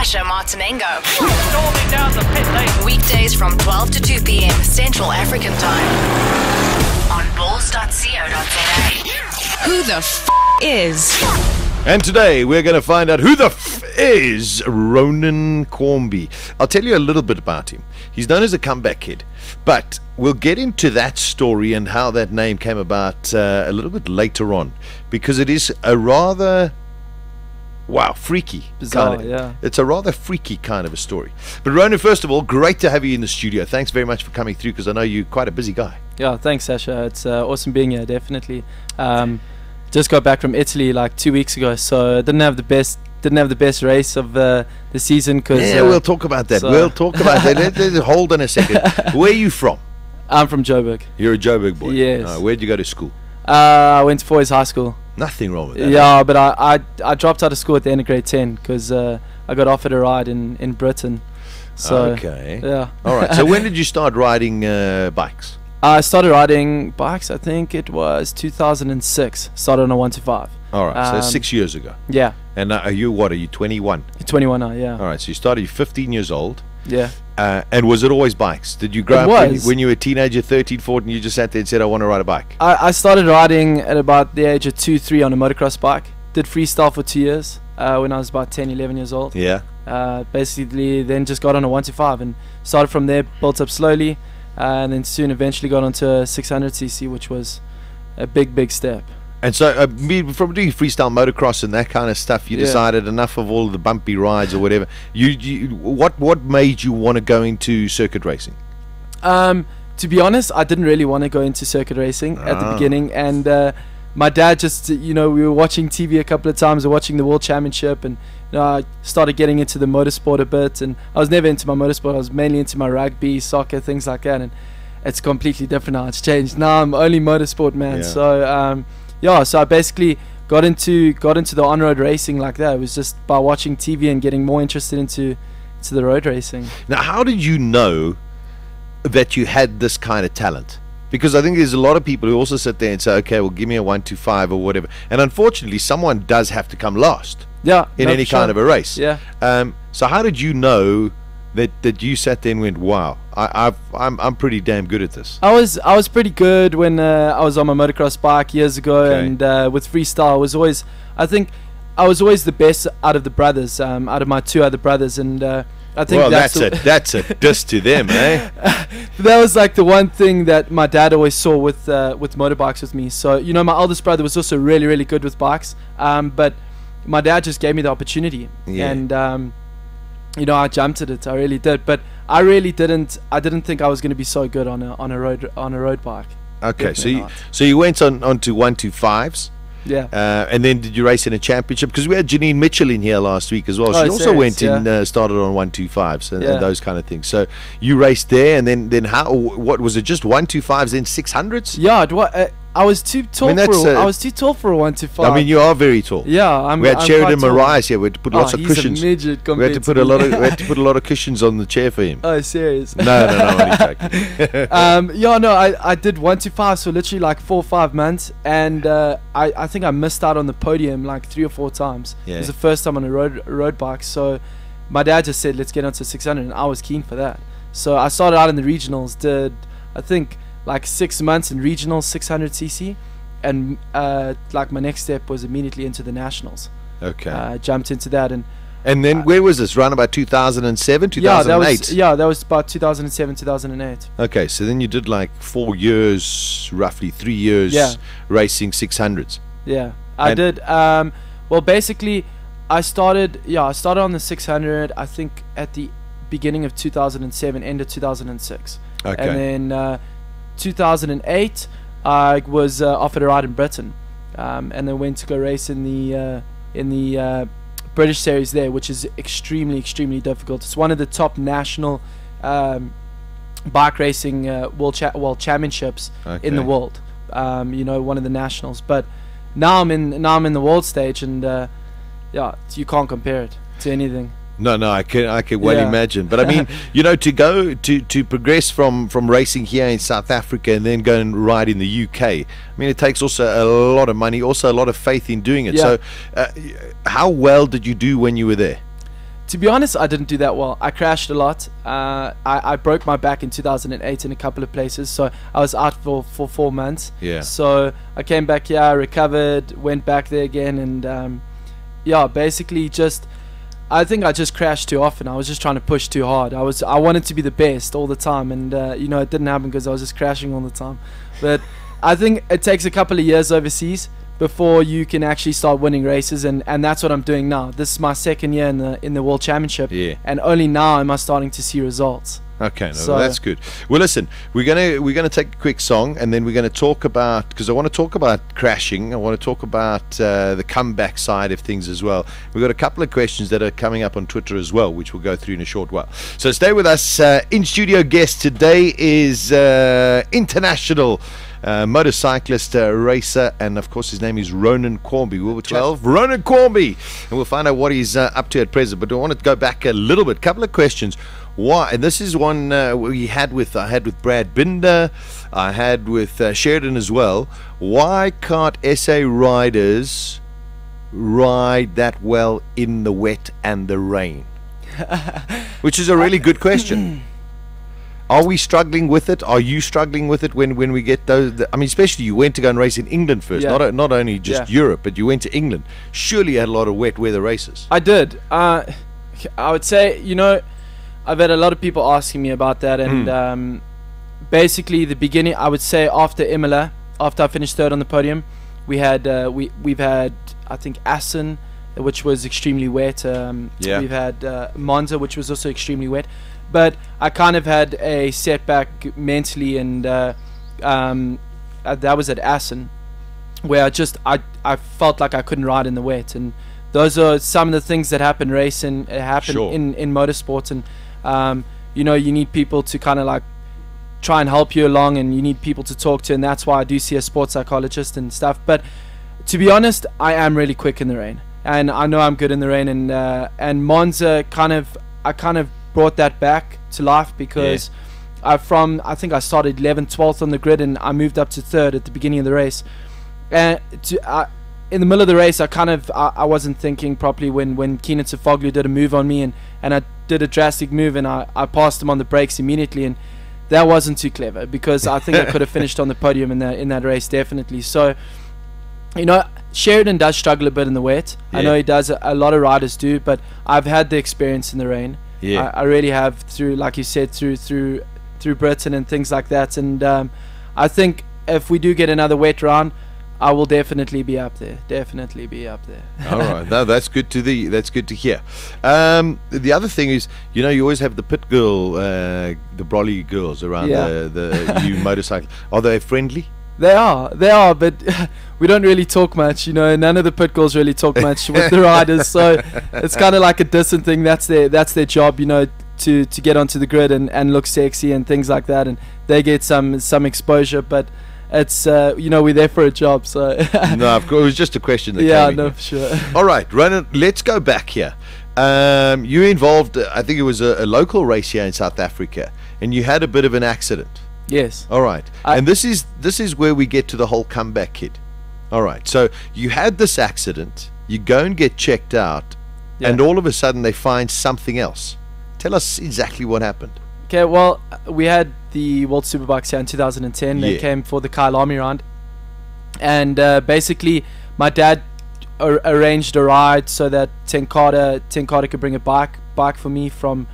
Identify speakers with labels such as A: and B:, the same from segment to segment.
A: Sasha Martinengo.
B: Storming down the pit lane.
A: Weekdays from 12 to 2 p.m. Central African Time on ballz.co.za. Who the is?
C: And today we're going to find out who the is Ronan Quarmby. I'll tell you a little bit about him. He's known as a comeback kid, but we'll get into that story and how that name came about a little bit later on, because it is a rather freaky,
D: bizarre,
C: kind of,
D: yeah.
C: It's a rather freaky kind of a story. But Ronan, first of all, great to have you in the studio. Thanks very much for coming through, because I know you're quite a busy guy.
D: Yeah, thanks, Sasha. It's awesome being here, definitely. Just got back from Italy like 2 weeks ago, so didn't have the best race of the season. Cause,
C: yeah, we'll talk about that. We'll talk about that. Let's hold on a second. Where are you from?
D: I'm from Joburg.
C: You're a Joburg boy.
D: Yes.
C: Where'd you go to school?
D: I went to Foy's High School.
C: Nothing wrong with that.
D: Yeah, but I dropped out of school at the end of grade 10 because I got offered a ride in Britain. So,
C: okay.
D: Yeah.
C: All right. So when did you start riding bikes?
D: I started riding bikes, I think it was 2006. Started on a 125.
C: All right. So 6 years ago.
D: Yeah.
C: And are you 21?
D: 21 now, yeah.
C: All right. So you started, you're 15 years old.
D: Yeah.
C: And was it always bikes? Did you grow up when you were a teenager, 13, 14, you just sat there and said, I want to ride a bike?
D: I started riding at about the age of 2, 3 on a motocross bike. Did freestyle for 2 years when I was about 10, 11 years old.
C: Yeah.
D: Basically, then just got on a 125 and started from there, built up slowly, and then soon eventually got onto a 600cc, which was a big step.
C: And so from doing freestyle motocross and that kind of stuff, you decided enough of all of the bumpy rides or whatever. What made you want to go into circuit racing?
D: To be honest, I didn't really want to go into circuit racing at the beginning, and my dad just, we were watching TV a couple of times, watching the World Championship, and I started getting into the motorsport a bit. And I was never into my motorsport. I was mainly into my rugby, soccer, things like that. And it's completely different now. It's changed. Now I'm only motorsport, man.
C: Yeah.
D: So I basically got into the on-road racing like that. It was just by watching TV and getting more interested into the road racing.
C: Now, how did you know that you had this kind of talent? Because I think there's a lot of people who also sit there and say, okay, well, give me a 125 or whatever. And unfortunately, someone does have to come last.
D: Yeah.
C: In any kind of a race.
D: Yeah.
C: So how did you know that you sat there and went, wow, I'm pretty damn good at this?
D: I was pretty good when I was on my motocross bike years ago, and with freestyle I think I was always the best out of the brothers, out of my 2 other brothers, and I think
C: that's a diss to them, eh?
D: That was like the one thing that my dad always saw with motorbikes with me. So my eldest brother was also really good with bikes, but my dad just gave me the opportunity, and I jumped at it. I really did, but I didn't think I was going to be so good on a road bike.
C: Okay, so you went on to 125s.
D: Yeah.
C: And then did you race in a championship? Because we had Janine Mitchell in here last week as well. She also went in, started on 125s and those kind of things. So you raced there, and then what was it? Just 125s, then 600s?
D: Yeah. I was too tall I was too tall for a 125.
C: I mean, you are very tall.
D: Yeah,
C: we had Sheridan Mariah here. We had to put lots of
D: he's
C: cushions.
D: A midget
C: we had to put a lot of cushions on the chair for him.
D: Oh, serious?
C: No, I'm only joking.
D: I did 125 for literally like 4 or 5 months, and I think I missed out on the podium like 3 or 4 times.
C: Yeah.
D: It was the first time on a road bike. So my dad just said, let's get onto 600, and I was keen for that. So I started out in the regionals, did I think like 6 months in regionals 600cc, and like my next step was immediately into the nationals.
C: Okay.
D: Jumped into that, and
C: then where was this? Around about 2007, 2008?
D: Yeah, that was about 2007, 2008.
C: Okay, so then you did like 4 years, roughly 3 years racing 600s.
D: Yeah, I did. Well, basically, I started on the 600, I think at the beginning of 2007, end of 2006.
C: Okay.
D: And then 2008, I was offered a ride in Britain, and then went to go race in the British series there, which is extremely difficult. It's one of the top national bike racing world championships in the world. One of the nationals. But now I'm in the world stage, and you can't compare it to anything.
C: No, I can well imagine. But I mean, to go to progress from racing here in South Africa and then go and ride in the UK, I mean, it takes also a lot of money, also a lot of faith in doing it. So how well did you do when you were there?
D: To be honest, I didn't do that well. I crashed a lot. I broke my back in 2008 in a couple of places, so I was out for 4 months.
C: Yeah.
D: So I came back here, recovered, went back there again, and yeah, basically I think I just crashed too often. I was just trying to push too hard. I wanted to be the best all the time, and you know, it didn't happen because I was just crashing all the time. But I think it takes a couple of years overseas before you can actually start winning races, and that's what I'm doing now. This is my second year in the World Championship, and only now am I starting to see results.
C: Okay, no, so that's good. Well, listen, we're gonna take a quick song, and then we're gonna talk about, because I want to talk about crashing. I want to talk about the comeback side of things as well. We've got a couple of questions that are coming up on Twitter as well, which we'll go through in a short while. So stay with us. In studio guest today is international motorcyclist, racer, and of course his name is Ronan Quarmby. We'll be 12. Ronan Quarmby, and we'll find out what he's up to at present. But I want to go back a little bit. Couple of questions. Why? And this is one I had with Brad Binder, I had with Sheridan as well. Why can't SA riders ride that well in the wet and the rain? Which is a really good question. Are we struggling with it? Are you struggling with it when we get those? I mean, especially you went to go and race in England first, not only just Europe, but you went to England. Surely you had a lot of wet weather races.
D: I did. I would say, you know, I've had a lot of people asking me about that, and basically the beginning, I would say after Imola, after I finished third on the podium, we've had I think Assen, which was extremely wet. We've had Monza, which was also extremely wet. But I kind of had a setback mentally, and that was at Assen, where I felt like I couldn't ride in the wet, and those are some of the things that happen in motorsports, and you know, you need people to kind of like try and help you along, and you need people to talk to, and that's why I do see a sports psychologist and stuff. But to be honest, I am really quick in the rain, and I know I'm good in the rain, and Monza I kind of brought that back to life, because I think I started 11th, 12th on the grid, and I moved up to third at the beginning of the race. And in the middle of the race, I wasn't thinking properly when Keenan Sofoglu did a move on me, and I did a drastic move, and I passed him on the brakes immediately, and that wasn't too clever, because I think I could have finished on the podium in that race, definitely. So, you know, Sheridan does struggle a bit in the wet. I know he does. A lot of riders do, but I've had the experience in the rain. I really have, through, like you said, through Britain and things like that. And I think if we do get another wet round, I will definitely be up there. Definitely be up there.
C: All right, no, that's good to hear. The other thing is, you know, you always have the pit girl, the brolly girls around the new motorcycle. Are they friendly?
D: They are, but we don't really talk much, you know. None of the pit girls really talk much with the riders, so it's kind of like a distant thing. That's their job, you know, to get onto the grid and look sexy and things like that, and they get some exposure, but it's you know, we're there for a job, so
C: no, of course, it was just a question that
D: came
C: in
D: no,
C: here.
D: For sure.
C: All right, Ronan, let's go back here. You involved, I think it was a local race here in South Africa, and you had a bit of an accident.
D: Yes.
C: All right. And this is where we get to the whole comeback kid. All right. So you had this accident, you go and get checked out, and all of a sudden they find something else. Tell us exactly what happened.
D: Okay, well, we had the World Superbikes here in 2010. They came for the Kyle Army round, and basically my dad arranged a ride so that Ten Carter could bring a bike for me from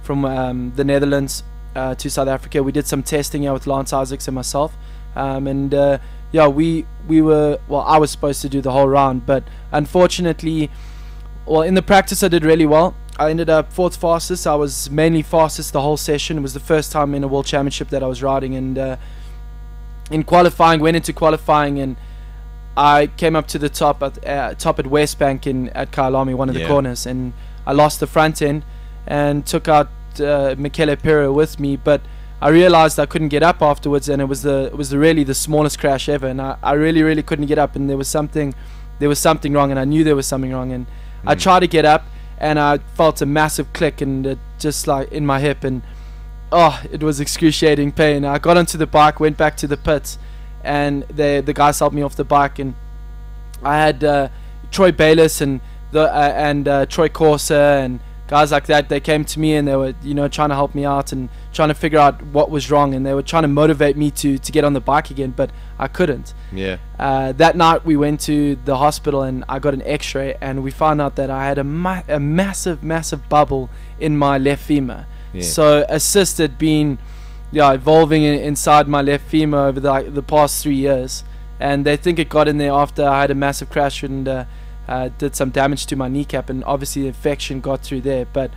D: the Netherlands to South Africa. We did some testing here with Lance Isaacs and myself, and we were, well, I was supposed to do the whole round, but unfortunately, well, in the practice I did really well. I ended up 4th fastest. I was mainly fastest the whole session. It was the first time in a World Championship that I was riding, and in qualifying, went into qualifying, and I came up to the top at West Bank at Kyalami, one of the corners, and I lost the front end and took out Michele Pera with me, but I realized I couldn't get up afterwards, and it was really the smallest crash ever, and I really couldn't get up, and there was something wrong, and I knew there was something wrong, and I tried to get up, and I felt a massive click, and just like in my hip, and it was excruciating pain. I got onto the bike, went back to the pits, and the guys helped me off the bike, and I had Troy Bayliss and Troy Corser and guys like that, they came to me and they were, trying to help me out and trying to figure out what was wrong, and they were trying to motivate me to get on the bike again, but I couldn't.
C: Yeah.
D: That night we went to the hospital and I got an x-ray, and we found out that I had a massive bubble in my left femur.
C: Yeah.
D: So a cyst had been evolving inside my left femur over the past 3 years, and they think it got in there after I had a massive crash and did some damage to my kneecap, and obviously the infection got through there. But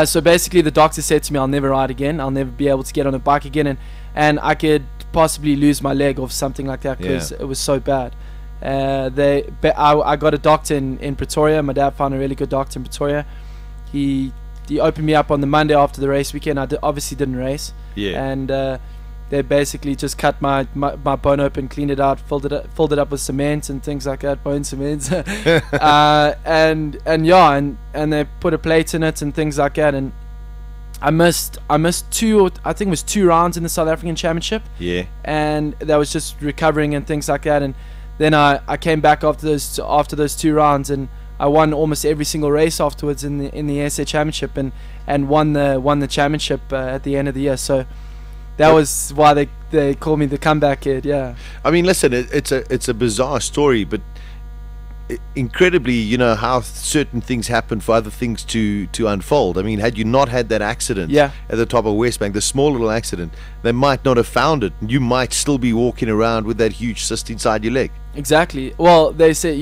D: so basically the doctor said to me, I'll never ride again, I'll never be able to get on a bike again, and I could possibly lose my leg or something like that, because it was so bad. I got a doctor in Pretoria. My dad found a really good doctor in Pretoria. He opened me up on the Monday after the race weekend. I obviously didn't race, and they basically just cut my bone open, cleaned it out, filled it up with cement and things like that, bone cement, and they put a plate in it and things like that. And I missed two, I think it was 2 rounds in the South African Championship. Yeah. And that was just recovering and things like that. And then I came back after those 2 rounds, and I won almost every single race afterwards in the SA Championship, and won the championship at the end of the year. So that was why they call me the comeback kid. Yeah.
C: I mean, listen, it's a bizarre story, but incredibly, how certain things happen for other things to unfold. I mean, had you not had that accident at the top of Westbank, the small little accident, they might not have found it. You might still be walking around with that huge cyst inside your leg.
D: Exactly. Well, they say,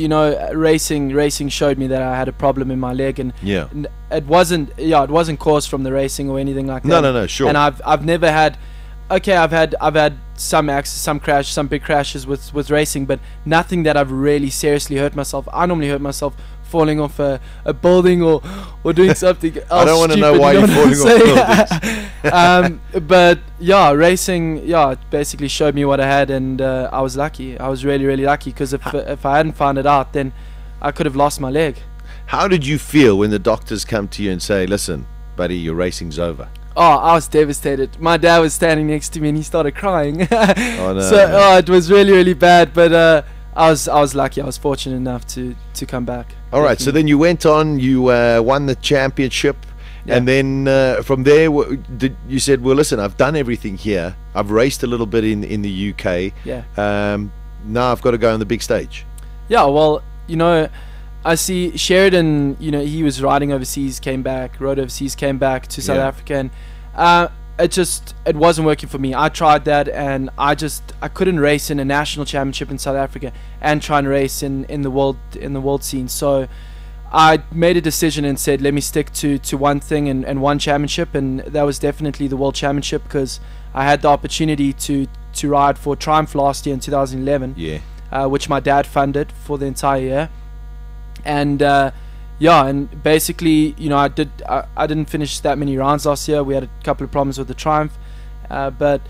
D: racing showed me that I had a problem in my leg, and it wasn't caused from the racing or anything like that.
C: No, sure.
D: And I've never had. Okay, I've had some big crashes with racing, but nothing that I've really seriously hurt myself. I normally hurt myself falling off a building or doing something else.
C: I don't want to know why you're falling off buildings.
D: But racing, basically showed me what I had, and I was lucky. I was really, really lucky, because if I hadn't found it out, then I could have lost my leg.
C: How did you feel when the doctors come to you and say, "Listen, buddy, your racing's over"?
D: Oh, I was devastated. My dad was standing next to me and he started crying.
C: Oh, no.
D: So it was really, really bad. But I was lucky. I was fortunate enough to come back.
C: All right. So then you went on. You won the championship, and then from there, you said, "Well, listen, I've done everything here. I've raced a little bit in the UK.
D: Yeah.
C: Now I've got to go on the big stage."
D: Yeah. Well, I see Sheridan, he was riding overseas, rode overseas, came back to South Africa, and it wasn't working for me. I tried that, and I couldn't race in a national championship in South Africa and try and race in the world scene. So I made a decision and said, let me stick to one thing and one championship, and that was definitely the World Championship, because I had the opportunity to ride for Triumph last year in 2011, which my dad funded for the entire year. And and basically, I didn't finish that many rounds last year. We had a couple of problems with the Triumph, but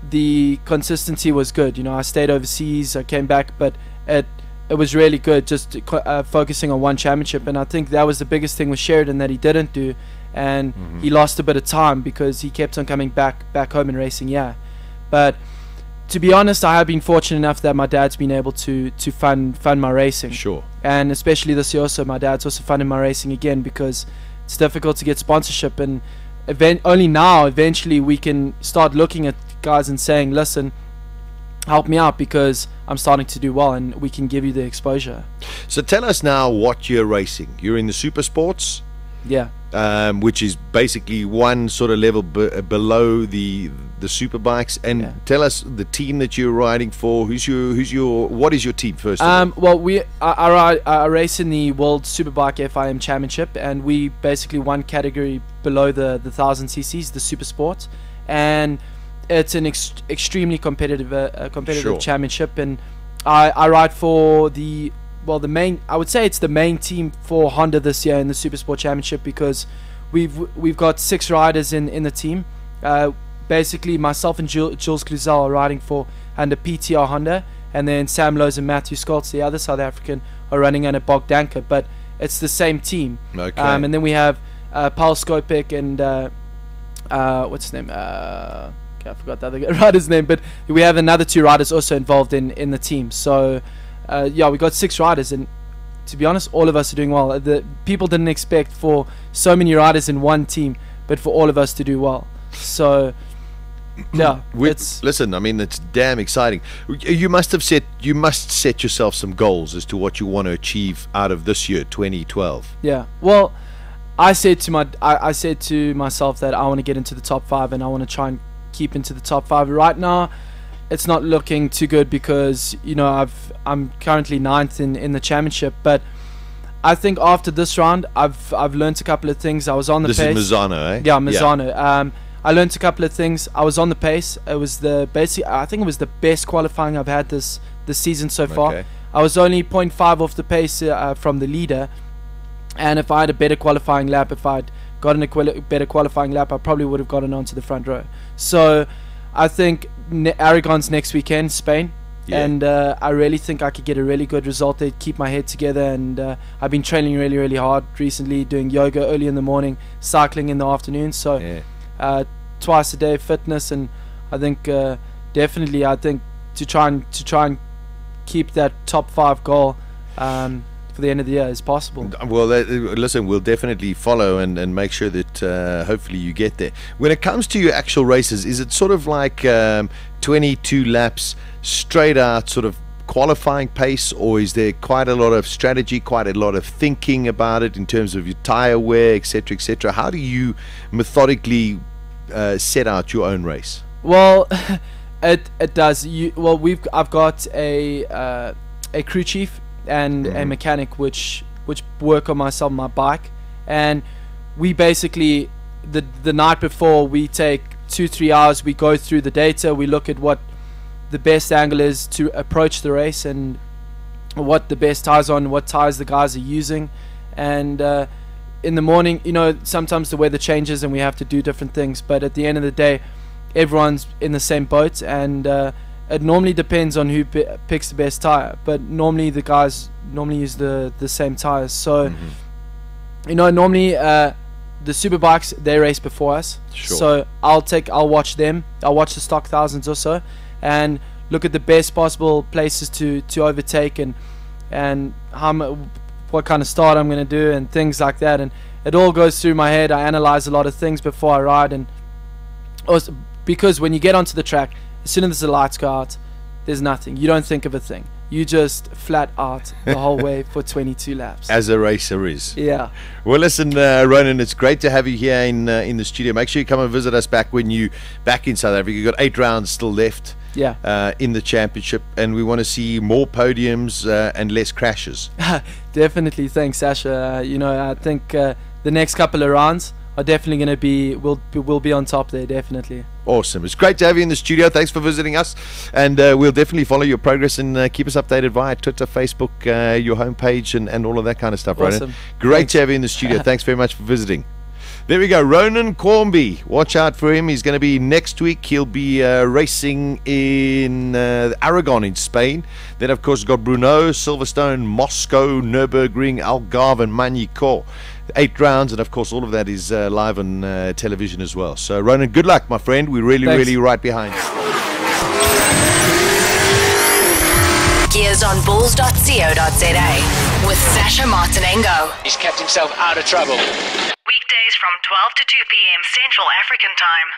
D: the consistency was good. I stayed overseas, I came back, but it was really good, just focusing on one championship. And I think that was the biggest thing with Sheridan that he didn't do, and he lost a bit of time because he kept on coming back home and racing. But to be honest, I have been fortunate enough that my dad's been able to fund my racing.
C: Sure.
D: And especially this year also, my dad's also funding my racing again, because it's difficult to get sponsorship, and only now eventually we can start looking at guys and saying, listen, help me out, because I'm starting to do well and we can give you the exposure.
C: So tell us now what you're racing. You're in the super sports, which is basically one sort of level below the super bikes, and tell us the team that you're riding for. What is your team first of all?
D: Well, I race in the World Superbike FIM Championship, and we basically one category below the 1000 cc's, the super sport, and it's an extremely competitive championship. And I ride for the main, I would say it's the main team for Honda this year in the Super Sport Championship, because we've got 6 riders in the team. Basically myself and Jules Cluzel are riding for under PTR Honda, and then Sam Lowe's and Matthew Scholz, the other South African, are running under Bogdanka, but it's the same team.
C: Okay.
D: And then we have Paul Skopek and what's his name? I forgot the other rider's name, but we have another 2 riders also involved in the team. So we got 6 riders, and to be honest, all of us are doing well. The people didn't expect for so many riders in one team, but for all of us to do well. So yeah,
C: listen, I mean, it's damn exciting. You must set yourself some goals as to what you want to achieve out of this year, 2012.
D: Yeah. Well, I said to myself that I want to get into the top 5, and I want to try and keep into the top 5. Right now, it's not looking too good because, you know, I'm currently 9th in the championship, but I think after this round, I've learned a couple of things. I was on the pace.
C: This is Mazzano, eh?
D: Yeah, Mazzano. Yeah. I learned a couple of things. I was on the pace. It was I think it was the best qualifying I've had this season so far.
C: Okay.
D: I was only 0.5 off the pace from the leader, and if I had a better qualifying lap, if I'd gotten a better qualifying lap, I probably would have gotten onto the front row. So I think Aragon's next weekend, Spain. Yeah. And I really think I could get a really good result there, keep my head together, and I've been training really, really hard recently, doing yoga early in the morning, cycling in the afternoon, so twice a day fitness, and I think definitely to try and keep that top 5 goal for the end of the year is possible.
C: Well, listen, we'll definitely follow and make sure that hopefully you get there. When it comes to your actual races, is it sort of like 22 laps straight out sort of qualifying pace, or is there quite a lot of strategy, quite a lot of thinking about it in terms of your tire wear, etc., etc.? How do you methodically set out your own race?
D: Well, it does. I've got a crew chief and a mechanic which work on my bike, and we basically the night before, we take 2-3 hours, we go through the data, we look at what the best angle is to approach the race, and what the best tires on, what tires the guys are using, and in the morning, you know, sometimes the weather changes and we have to do different things, but at the end of the day, everyone's in the same boat, and it normally depends on who picks the best tire, but normally the guys use the same tires. So you know, normally the superbikes, they race before us.
C: Sure.
D: So I'll watch them. I'll watch the stock thousands or so, and look at the best possible places to overtake, and what kind of start I'm going to do, and things like that. And it all goes through my head. I analyze a lot of things before I ride, and also because when you get onto the track, as soon as the lights go out, there's nothing. You don't think of a thing. You just flat out the whole way for 22 laps.
C: As a racer is.
D: Yeah.
C: Well, listen, Ronan, it's great to have you here in the studio. Make sure you come and visit us back in South Africa. You've got 8 rounds still left.
D: Yeah.
C: In the championship, and we want to see more podiums and less crashes.
D: Definitely. Thanks, Sasha. You know, I think the next couple of rounds are definitely going to be, we'll be on top there, definitely.
C: Awesome. It's great to have you in the studio. Thanks for visiting us, and we'll definitely follow your progress and keep us updated via Twitter, Facebook, your homepage, and all of that kind of stuff.
D: Awesome.
C: Ronan, great to have you in the studio. Thanks very much for visiting. There we go, Ronan Quarmby. Watch out for him. He's going to be next week. He'll be racing in Aragon in Spain. Then, of course, we've got Brno, Silverstone, Moscow, Nürburgring, Algarve, and Magny-Cours. 8 rounds, and of course all of that is live on television as well. So Ronan, good luck, my friend. We're really right behind you.
A: Gears on Ballz.co.za with Sasha Martinengo.
B: He's kept himself out of trouble.
A: Weekdays from 12 to 2 p.m. Central African Time.